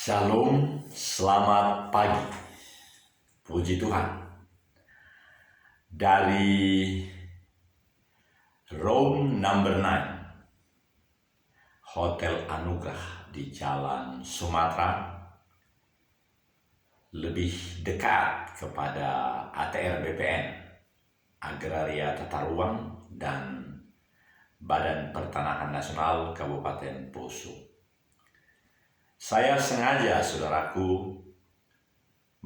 Shalom, selamat pagi. Puji Tuhan. Dari Room number 9, Hotel Anugerah di Jalan Sumatera, lebih dekat kepada ATR BPN, Agraria Tata Ruang dan Badan Pertanahan Nasional Kabupaten Poso. Saya sengaja, saudaraku,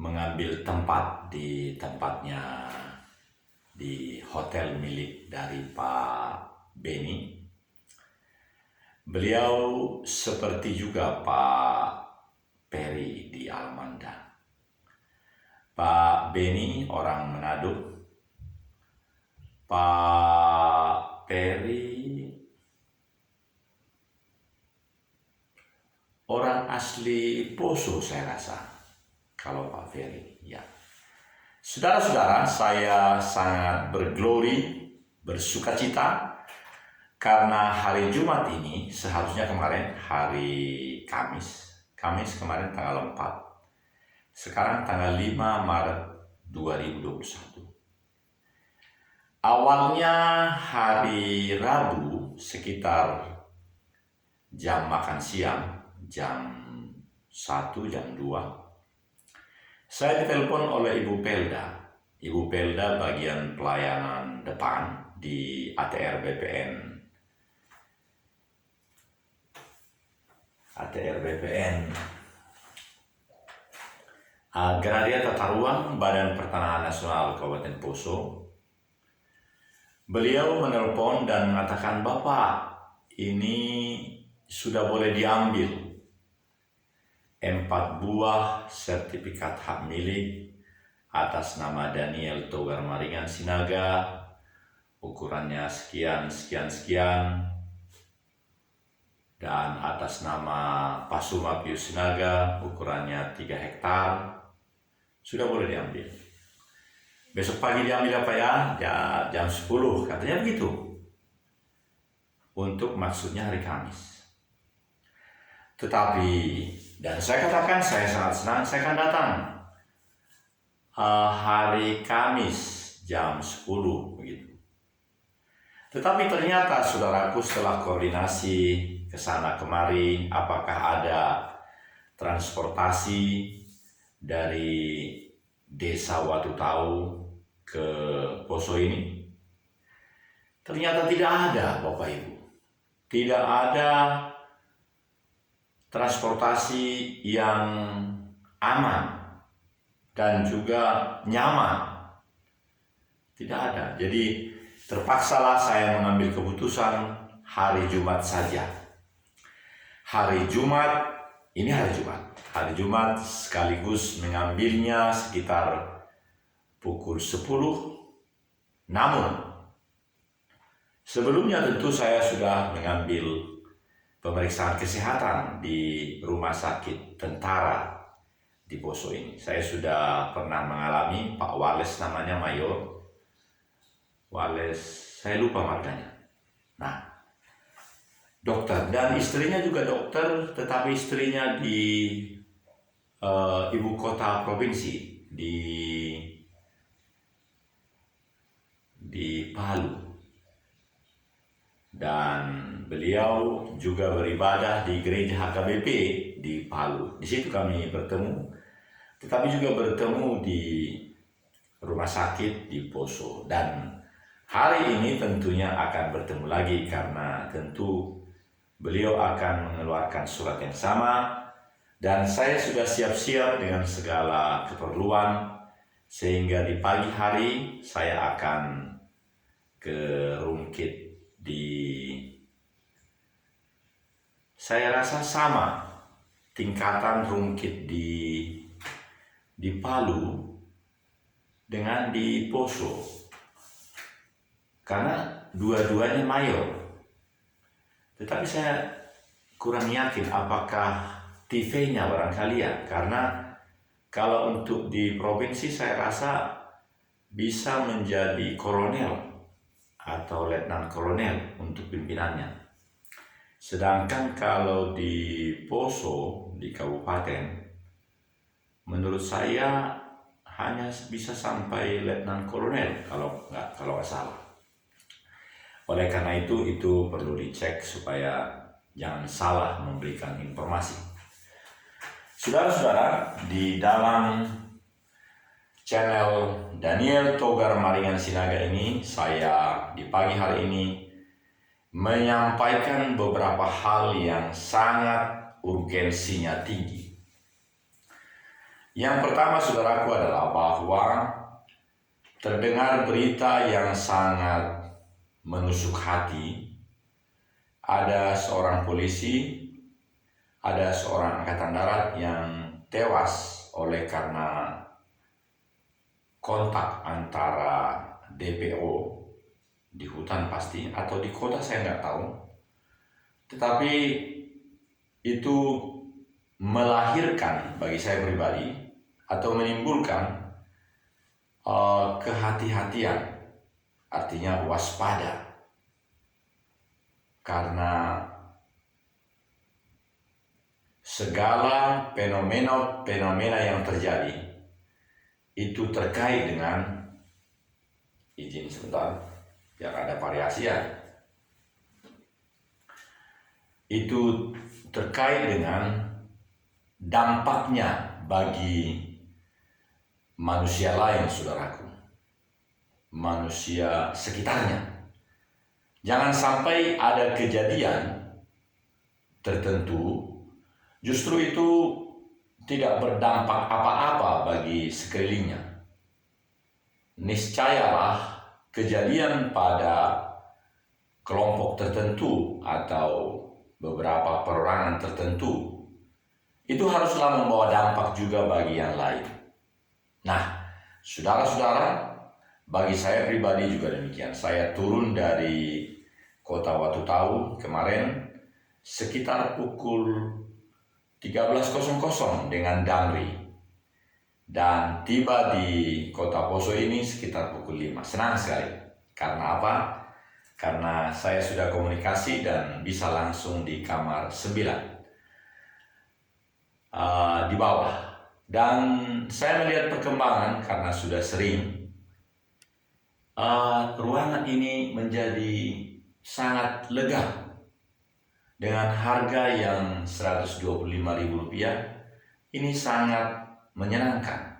mengambil tempat di tempatnya di hotel milik dari Pak Beni. Beliau seperti juga Pak Peri di Almanda. Pak Beni orang Manado, Pak Peri orang asli Poso, saya rasa, kalau Pak Ferry, ya. Saudara-saudara, saya sangat bersukacita karena hari Jumat ini, seharusnya kemarin hari Kamis kemarin tanggal 4, sekarang tanggal 5 Maret 2021. Awalnya hari Rabu sekitar jam makan siang, jam 1, jam 2, saya ditelepon oleh Ibu Pelda. Ibu Pelda bagian pelayanan depan di ATR BPN. Agraria Tata Ruang Badan Pertanahan Nasional Kabupaten Poso. Beliau menelpon dan mengatakan, "Bapak, ini sudah boleh diambil 4 buah sertifikat hak milik atas nama Daniel Togar Maringan Sinaga, ukurannya sekian, dan atas nama Pasuma Pius Sinaga, ukurannya 3 hektar, sudah boleh diambil. Besok pagi diambil apa ya? Jam 10, katanya begitu. Untuk maksudnya hari Kamis. Tetapi, dan saya katakan saya sangat senang, saya akan datang hari Kamis jam 10 begitu. Tetapi ternyata, saudaraku, setelah koordinasi ke sana kemari, apakah ada transportasi dari Desa Watutau ke Poso ini? Ternyata tidak ada, Bapak Ibu. Tidak ada transportasi yang aman dan juga nyaman. Tidak ada. Jadi terpaksalah saya mengambil keputusan hari Jumat saja. Hari Jumat sekaligus mengambilnya sekitar pukul 10. Namun sebelumnya tentu saya sudah mengambil pemeriksaan kesehatan di rumah sakit tentara di Poso ini. Saya sudah pernah mengalami, Pak Wales namanya, Mayor Wales, saya lupa marganya. Nah, dokter, dan istrinya juga dokter, tetapi istrinya di ibu kota provinsi, di Palu. Dan beliau juga beribadah di gereja HKBP di Palu. Di situ kami bertemu, tetapi juga bertemu di rumah sakit di Poso. Dan hari ini tentunya akan bertemu lagi karena tentu beliau akan mengeluarkan surat yang sama. Dan saya sudah siap-siap dengan segala keperluan, sehingga di pagi hari saya akan ke Rumkit saya rasa sama tingkatan Rumkit di Palu dengan di Poso, karena dua-duanya mayor. Tetapi saya kurang yakin apakah TV-nya barangkali ya, karena kalau untuk di provinsi saya rasa bisa menjadi kolonel atau letnan kolonel untuk pimpinannya. Sedangkan kalau di Poso, di kabupaten, menurut saya hanya bisa sampai letnan kolonel kalau nggak salah. Oleh karena itu perlu dicek supaya jangan salah memberikan informasi. Saudara-saudara, di dalam channel Daniel Togar Maringan Sinaga ini, saya di pagi hari ini menyampaikan beberapa hal yang sangat urgensinya tinggi. Yang pertama, saudaraku, adalah bahwa terdengar berita yang sangat menusuk hati. Ada seorang polisi, ada seorang angkatan darat yang tewas oleh karena kontak antara DPO di hutan pasti atau di kota, saya nggak tahu. Tetapi itu melahirkan bagi saya pribadi atau menimbulkan kehati-hatian, artinya waspada, karena segala fenomena yang terjadi itu terkait dengan, izin sebentar biar ada variasi ya, itu terkait dengan dampaknya bagi manusia lain, saudaraku, manusia sekitarnya. Jangan sampai ada kejadian tertentu justru itu tidak berdampak apa-apa bagi sekelilingnya. Niscayalah kejadian pada kelompok tertentu atau beberapa perorangan tertentu itu haruslah membawa dampak juga bagi yang lain. Nah, saudara-saudara, bagi saya pribadi juga demikian. Saya turun dari kota Watu Tahu kemarin sekitar pukul 13.00 dengan Damri, dan tiba di kota Poso ini sekitar pukul 5. Senang sekali. Karena apa? Karena saya sudah komunikasi dan bisa langsung di kamar 9 di bawah. Dan saya melihat perkembangan karena sudah sering. Ruangan ini menjadi sangat lega dengan harga yang Rp125.000. Ini sangat menyenangkan.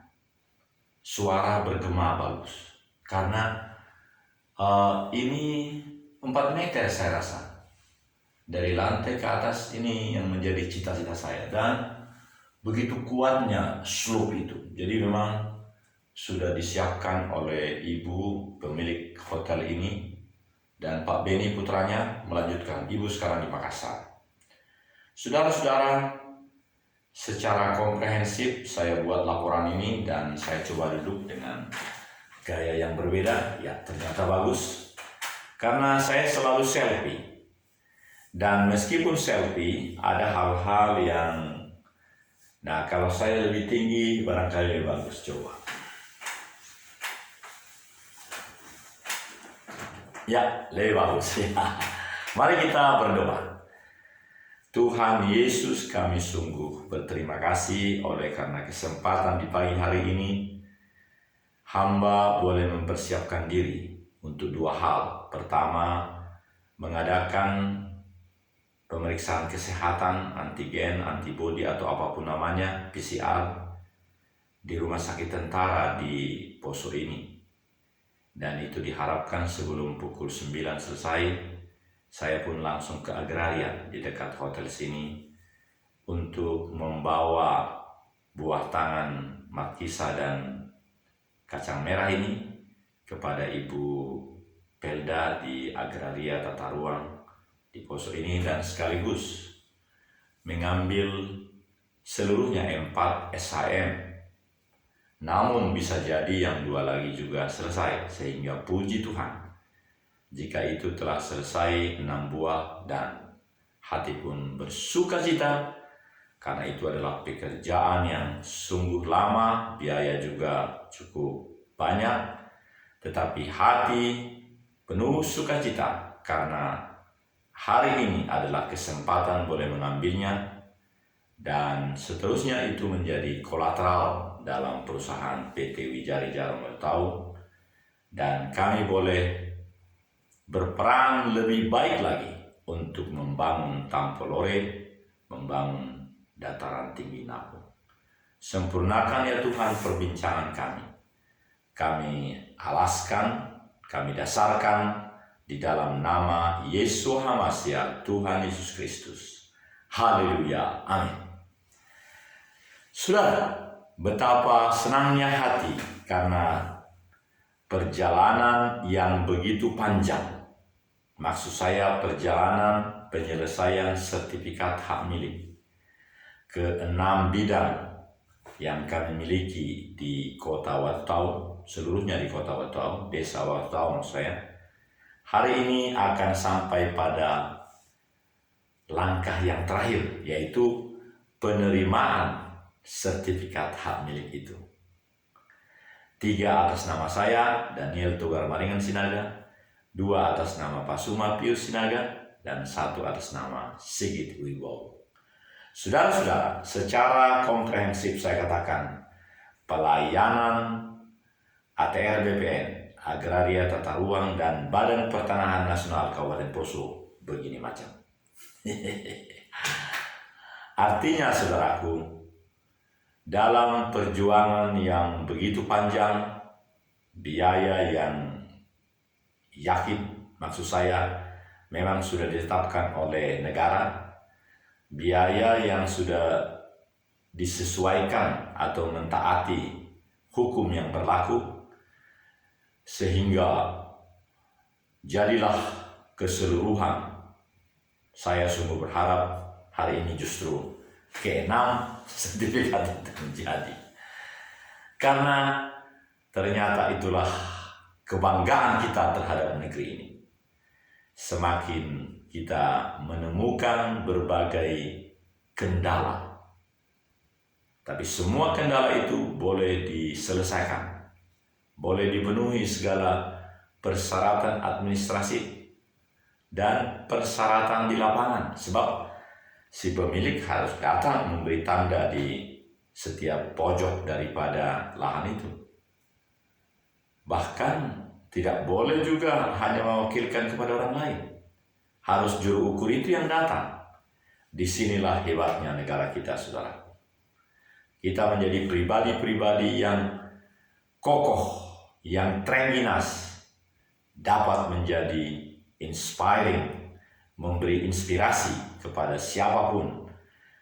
Suara bergema bagus karena ini 4 meter saya rasa dari lantai ke atas. Ini yang menjadi cita-cita saya, dan begitu kuatnya slope itu. Jadi memang sudah disiapkan oleh ibu pemilik hotel ini, dan Pak Beni putranya melanjutkan. Ibu sekarang di Makassar. Saudara-saudara, secara komprehensif saya buat laporan ini dan saya coba duduk dengan gaya yang berbeda. Ya, ternyata bagus. Karena saya selalu selfie. Dan meskipun selfie, ada hal-hal yang, nah, kalau saya lebih tinggi barangkali lebih bagus. Coba. Ya, lebih bagus. Mari kita berdoa. Tuhan Yesus, kami sungguh berterima kasih oleh karena kesempatan di pagi hari ini. Hamba boleh mempersiapkan diri untuk 2 hal. Pertama, mengadakan pemeriksaan kesehatan, antigen, antibodi atau apapun namanya, PCR, di Rumah Sakit Tentara di Poso ini. Dan itu diharapkan sebelum pukul 9 selesai, saya pun langsung ke Agraria di dekat hotel sini untuk membawa buah tangan markisa dan kacang merah ini kepada Ibu Pelda di Agraria Tata Ruang di Poso ini, dan sekaligus mengambil seluruhnya 4 SHM. Namun bisa jadi yang 2 lagi juga selesai, sehingga puji Tuhan jika itu telah selesai 6 buah, dan hati pun bersuka cita karena itu adalah pekerjaan yang sungguh lama, biaya juga cukup banyak, tetapi hati penuh sukacita karena hari ini adalah kesempatan boleh mengambilnya dan seterusnya itu menjadi kolateral dalam perusahaan PT Wijari Jarum Tahu, dan kami boleh berperan lebih baik lagi untuk membangun Tampolore, membangun dataran tinggi Napu. Sempurnakan ya Tuhan perbincangan kami. Kami alaskan, kami dasarkan di dalam nama Yesus HaMashiach, Tuhan Yesus Kristus. Haleluya, amin. Saudara, betapa senangnya hati karena perjalanan yang begitu panjang. Maksud saya perjalanan penyelesaian sertifikat hak milik ke 6 bidang yang kami miliki di Kota Watau, seluruhnya di Kota Watau, Desa Watau maksud saya. Hari ini akan sampai pada langkah yang terakhir, yaitu penerimaan sertifikat hak milik itu. 3 atas nama saya, Daniel Togar Maringan Sinaga, 2 atas nama Pak Suma Pius Sinaga, dan 1 atas nama Sigit Wibowo. Saudara-saudara, secara komprehensif saya katakan, pelayanan ATR BPN, Agraria Tata Ruang, dan Badan Pertanahan Nasional Kabupaten Poso begini macam. Artinya saudaraku, dalam perjuangan yang begitu panjang, biaya yang yakin, maksud saya memang sudah ditetapkan oleh negara, biaya yang sudah disesuaikan atau mentaati hukum yang berlaku, sehingga jadilah keseluruhan. Saya sungguh berharap hari ini justru ke-6 sertifikat itu menjadi, karena ternyata itulah kebanggaan kita terhadap negeri ini. Semakin kita menemukan berbagai kendala, tapi semua kendala itu boleh diselesaikan, boleh dipenuhi segala persyaratan administrasi dan persyaratan di lapangan, sebab si pemilik harus datang memberi tanda di setiap pojok daripada lahan itu. Bahkan tidak boleh juga hanya mewakilkan kepada orang lain. Harus juru ukur itu yang datang. Disinilah hebatnya negara kita, saudara. Kita menjadi pribadi-pribadi yang kokoh, yang terengginas, dapat menjadi inspiring, memberi inspirasi kepada siapapun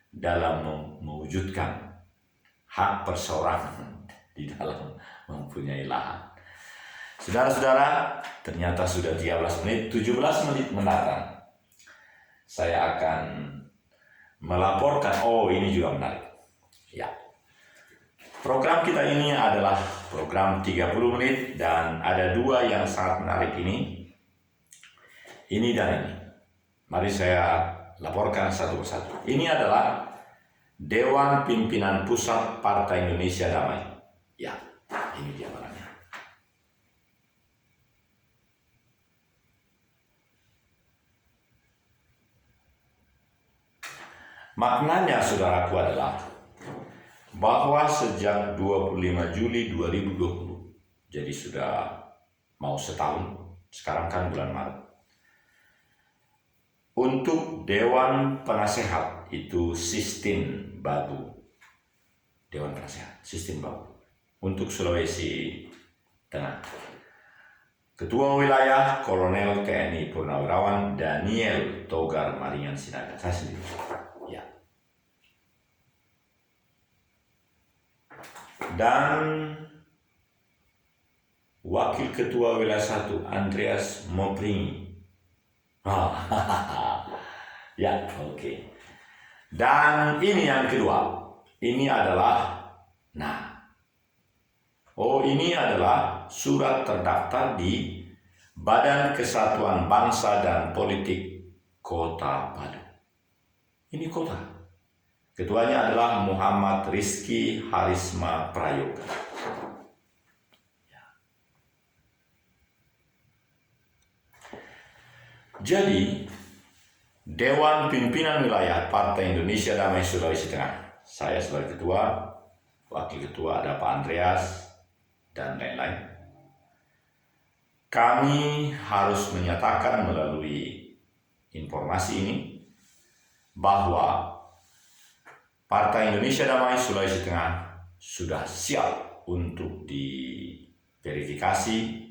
dalam mewujudkan hak perseorangan di dalam mempunyai lahan. Saudara-saudara, ternyata sudah 13 menit, 17 menit mendatang saya akan melaporkan, ini juga menarik. Ya. Program kita ini adalah program 30 menit dan ada 2 yang sangat menarik ini. Ini dan ini. Mari saya laporkan satu persatu. Ini adalah Dewan Pimpinan Pusat Partai Indonesia Damai. Ya, ini dia barangnya. Maknanya, saudaraku, adalah bahwa sejak 25 Juli 2020, jadi sudah mau setahun, sekarang kan bulan Maret, untuk Dewan Penasehat itu sistem baru, Dewan Penasehat sistem baru untuk Sulawesi Tengah. Ketua Wilayah Kolonel TNI Purnawirawan Daniel Togar Maringan Sinaga, saya sendiri. Ya. Dan Wakil Ketua Wilayah 1 Andreas Mopringi. Ya, oke. Dan ini yang kedua. Ini adalah ini adalah surat terdaftar di Badan Kesatuan Bangsa dan Politik Kota Padu. Ini kota. Ketuanya adalah Muhammad Rizky Harisma Prayoga. Ya. Jadi, Dewan Pimpinan Wilayah Partai Indonesia Damai Sulawesi Tengah. Saya sebagai ketua, wakil ketua ada Pak Andreas, dan lain-lain. Kami harus menyatakan melalui informasi ini bahwa Partai Indonesia Damai Sulawesi Tengah sudah siap untuk diverifikasi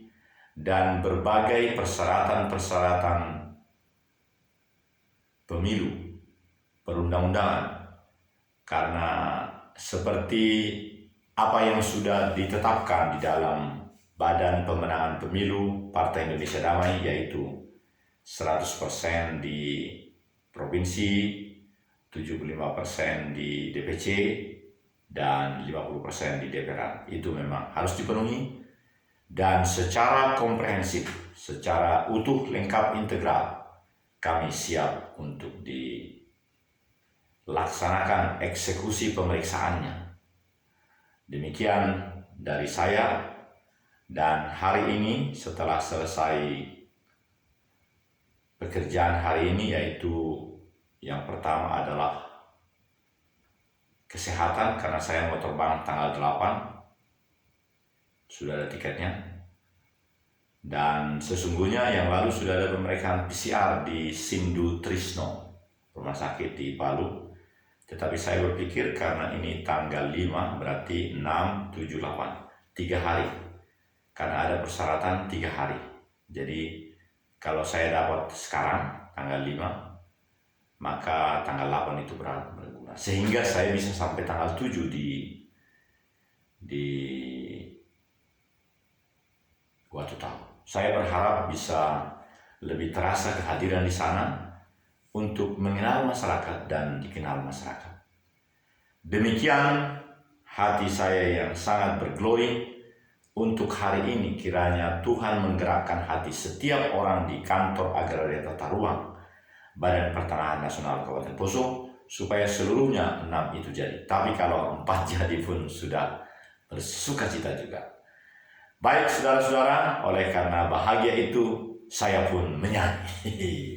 dan berbagai persyaratan-persyaratan pemilu perundang-undangan, karena seperti apa yang sudah ditetapkan di dalam Badan Pemenangan Pemilu Partai Indonesia Damai, yaitu 100% di provinsi, 75% di DPC, dan 50% di DPR. Itu memang harus dipenuhi, dan secara komprehensif, secara utuh, lengkap, integral, kami siap untuk dilaksanakan eksekusi pemeriksaannya. Demikian dari saya, dan hari ini setelah selesai pekerjaan hari ini, yaitu yang pertama adalah kesehatan, karena saya mau terbang tanggal 8, sudah ada tiketnya. Dan sesungguhnya yang lalu sudah ada pemeriksaan PCR di Sindu Trisno, rumah sakit di Palu. Tetapi saya berpikir karena ini tanggal 5, berarti 6, 7, 8, 3 hari. Karena ada persyaratan 3 hari. Jadi kalau saya dapat sekarang tanggal 5, maka tanggal 8 itu berguna. Sehingga saya bisa sampai tanggal 7 di Watu Tahu. Saya berharap bisa lebih terasa kehadiran di sana untuk mengenal masyarakat dan dikenal masyarakat. Demikian hati saya yang sangat berglori untuk hari ini. Kiranya Tuhan menggerakkan hati setiap orang di kantor agraria tata ruang Badan Pertanahan Nasional Kabupaten Poso, supaya seluruhnya 6 itu jadi. Tapi kalau 4 jadi pun sudah bersuka cita juga. Baik saudara-saudara, oleh karena bahagia itu saya pun menyanyi.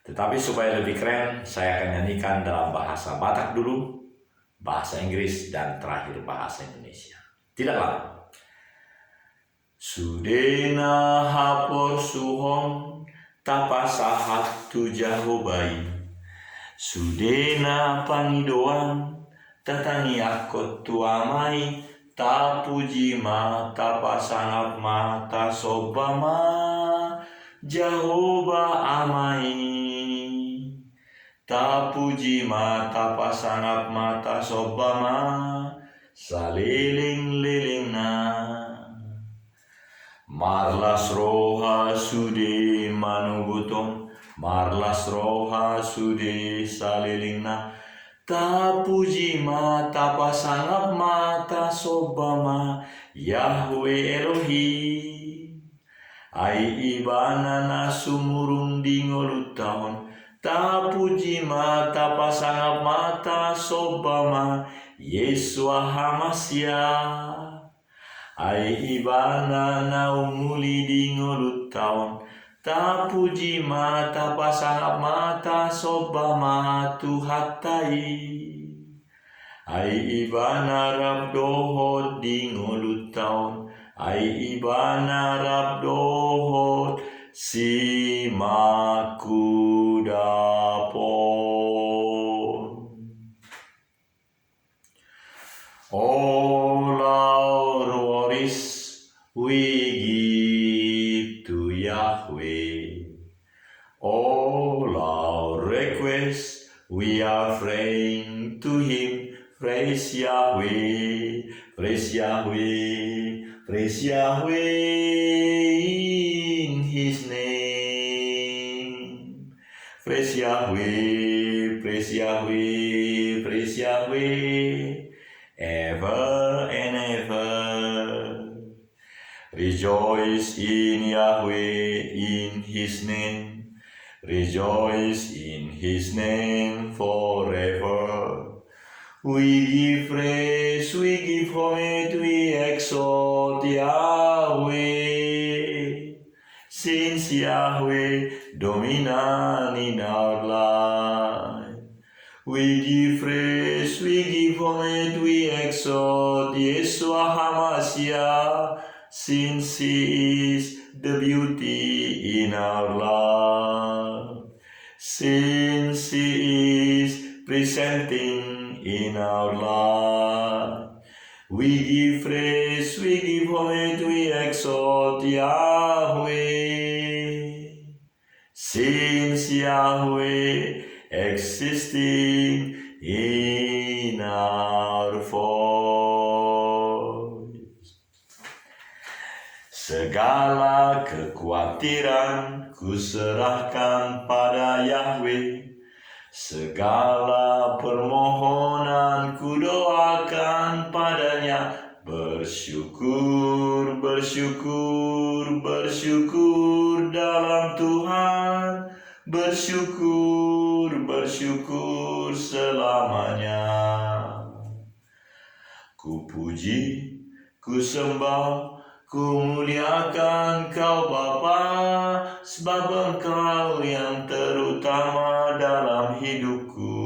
Tetapi supaya lebih keren, saya akan nyanyikan dalam bahasa Batak dulu, bahasa Inggris, dan terakhir bahasa Indonesia. Tidak lama. Sudena hapor suhon tapasahat tu jahobai. Sudena pangidoan tatangi akot tu amai. Tapuji mata pasangap mata sobama Jahoba amai. Tapuji mata pasangap mata sobama saliling-liling na. Marlas roha sude manugutom, marlas roha sude saliling na. Tapuji mata pasangap mata sobama Yahweh Elohim. Ai ibana na sumurung dingolut tahun. Tapuji mata pasangap mata sobama Yesua Hamasya. Ai ibana na umuli dingolut tahun. Tapuji mata pasangap mata sobama tuhatai. Ai ibana rabdohot dingolut tahun. Ai ibana rabdohot si makudapon. All our worries we give to Yahweh. All our requests we are praying to Him. Praise Yahweh, praise Yahweh, praise Yahweh in His name. Praise Yahweh, praise Yahweh, praise Yahweh, ever and ever. Rejoice in Yahweh in His name. Rejoice in His name forever. We give praise, we give homage, we exalt Yahweh. Since Yahweh dominant in our life. We give praise, we give homage, we exalt Yeshua HaMashiach, since He is the beauty in our life. Since He is presenting in our life. We give praise, we give homage, we exalt Yahweh. Since Yahweh existing in our voice. Segala kekhawatiran ku serahkan pada Yahweh. Segala permohonan ku doakan padanya. Bersyukur, bersyukur, bersyukur dalam Tuhan. Bersyukur, bersyukur selamanya. Ku puji, ku sembah, ku muliakan Kau Bapa, sebab Engkau yang terutama dalam hidupku.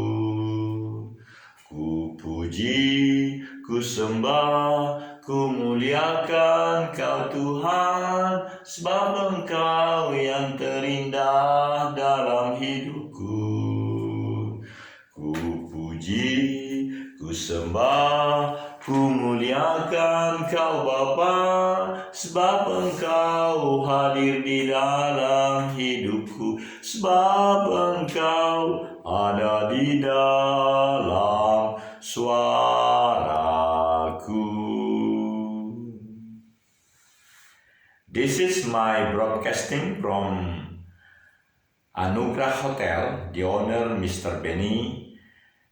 Ku puji, ku sembah, ku muliakan Kau Tuhan, sebab Engkau yang terindah dalam hidupku. Ku puji, ku sembah, ku muliakan Kau Bapa, sebab Engkau hadir di dalam hidupku, sebab Engkau ada di dalam suaraku. This is my broadcasting from Anugerah Hotel. The owner, Mr. Benny,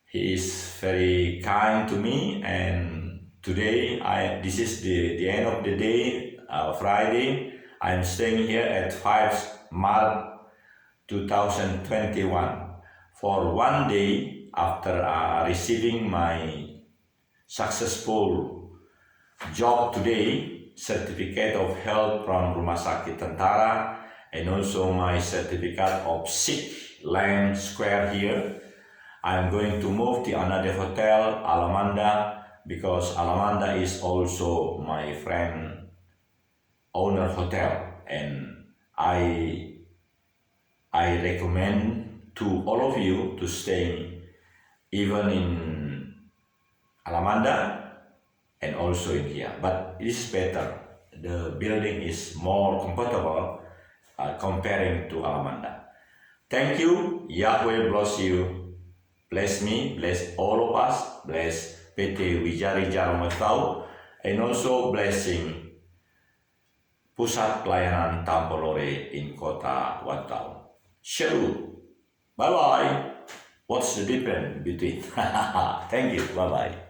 he is very kind to me, and today this is the end of the day, Friday. I'm staying here at 5 March 2021 for one day after receiving my successful job today, certificate of health from Rumah Sakit Tentara, and also my certificate of sick land square here. I'm going to move to another hotel, Alamanda, because Alamanda is also my friend owner hotel, and I recommend to all of you to stay even in Alamanda and also in here, but it is better. The building is more comfortable comparing to Alamanda. Thank you. Yahweh bless you. Bless me, bless all of us, bless PT Wijari Jarum Watau, and also blessing Pusat Pelayanan Tampolore in Kota Watau. Shalom. Bye-bye. What's the difference between? Thank you. Bye-bye.